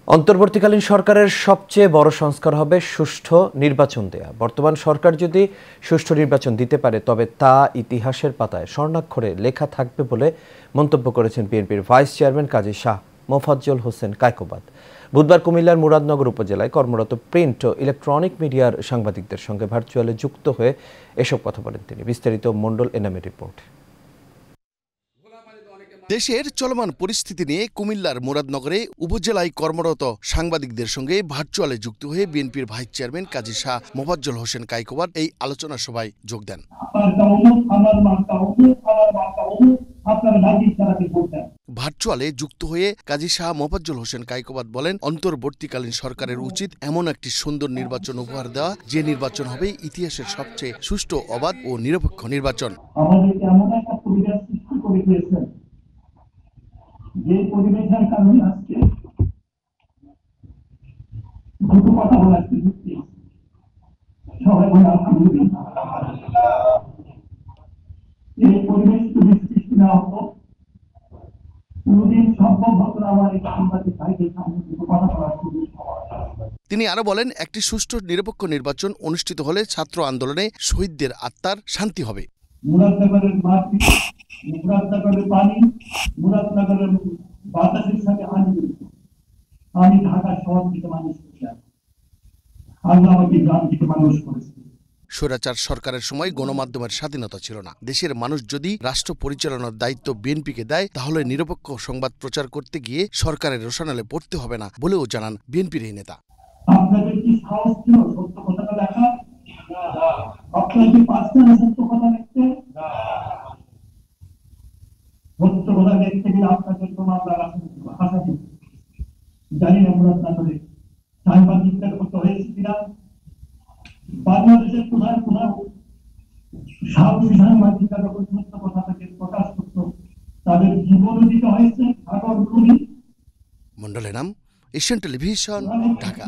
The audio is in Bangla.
অন্তর্বর্তীকালীন সরকারের সবচেয়ে বড় সংস্কার হবে সুষ্ঠু নির্বাচন দেয়া। বর্তমান সরকার যদি সুষ্ঠু নির্বাচন দিতে পারে তবে তা ইতিহাসের পাতায় স্বর্ণাক্ষরে লেখা থাকবে বলে মন্তব্য করেছেন বিএনপির ভাইস চেয়ারম্যান কাজী শাহ মোফাজ্জল হোসেন কায়কোবাদ। বুধবার কুমিল্লার মুরাদনগর উপজেলায় কর্মরত প্রিন্ট ও ইলেকট্রনিক মিডিয়ার সাংবাদিকদের সঙ্গে ভার্চুয়ালে যুক্ত হয়ে এসব কথা বলেন তিনি। বিস্তারিত মণ্ডল এনামের রিপোর্ট। দেশের চলমান পরিস্থিতি নিয়ে কুমিল্লার মুরাদনগরে উপজেলায় কর্মরত সাংবাদিকদের সঙ্গে ভার্চুয়ালে যুক্ত হয়ে বিএনপির ভাইস চেয়ারম্যান কাজী শাহ মোফাজ্জল হোসেন কায়কোবাদ এই আলোচনা সভায় যোগ দেন। ভার্চুয়ালে যুক্ত হয়ে কাজী শাহ মোফাজ্জল হোসেন কায়কোবাদ বলেন, অন্তর্বর্তীকালীন সরকারের উচিত এমন একটি সুন্দর নির্বাচন উপহার দেওয়া, যে নির্বাচন হবে ইতিহাসের সবচেয়ে সুষ্ঠু, অবাধ ও নিরপেক্ষ নির্বাচন। যে পরিবেশের কারণে আজকে দুটো কথা বলা সবাই বলে আলহামদুলিল্লাহ। এই পরিবেশ যদি সৃষ্টি না হতো কোনদিন সম্ভব হতো না আমার এই সাংবাদিক ভাইদের সামনে দুটো কথা বলার সুযোগ। তিনি আরো বলেন, একটি সুষ্ঠু নিরপেক্ষ নির্বাচন অনুষ্ঠিত হলে ছাত্র আন্দোলনে শহীদদের আত্মার শান্তি হবে। মুরাদনগরের মাটি, মুরাদনগরের পানি, মুরাদনগরের বাতাসের সাথে আমি ঢাকা শহর থেকে মানুষ করেছি, আল্লাহ আমাকে গ্রাম থেকে মানুষ করেছে। স্বৈরাচার সরকারের সময় গণমাধ্যমের স্বাধীনতা ছিল না। দেশের মানুষ যদি রাষ্ট্র পরিচালনার দায়িত্ব বিএনপিকে দেয়, তাহলে নিরপেক্ষ সংবাদ প্রচার করতে গিয়ে সরকারের রোশানলে পড়তে হবে না বলেও জানান বিএনপির এই নেতা। আপনাদের কি সাহস ছিল সত্য কথাটা লেখা? আপনারা কি পারছেন সত্য কথা লিখতে? সত্য কথা লিখতে গেলে আপনাদের কোনো আমরা আশা করি জানি না মুরাদনগরে সাংবাদিকদের মতো হয়েছে কিনা। বাংলাদেশের কোথায় কোথাও সাহসী সাংবাদিকরা যখন সত্য কথাটাকে প্রকাশ করত, তাদের জীবনও দিতে হয়েছে। মণ্ডল এনাম, এশিয়ান টেলিভিশন, ঢাকা।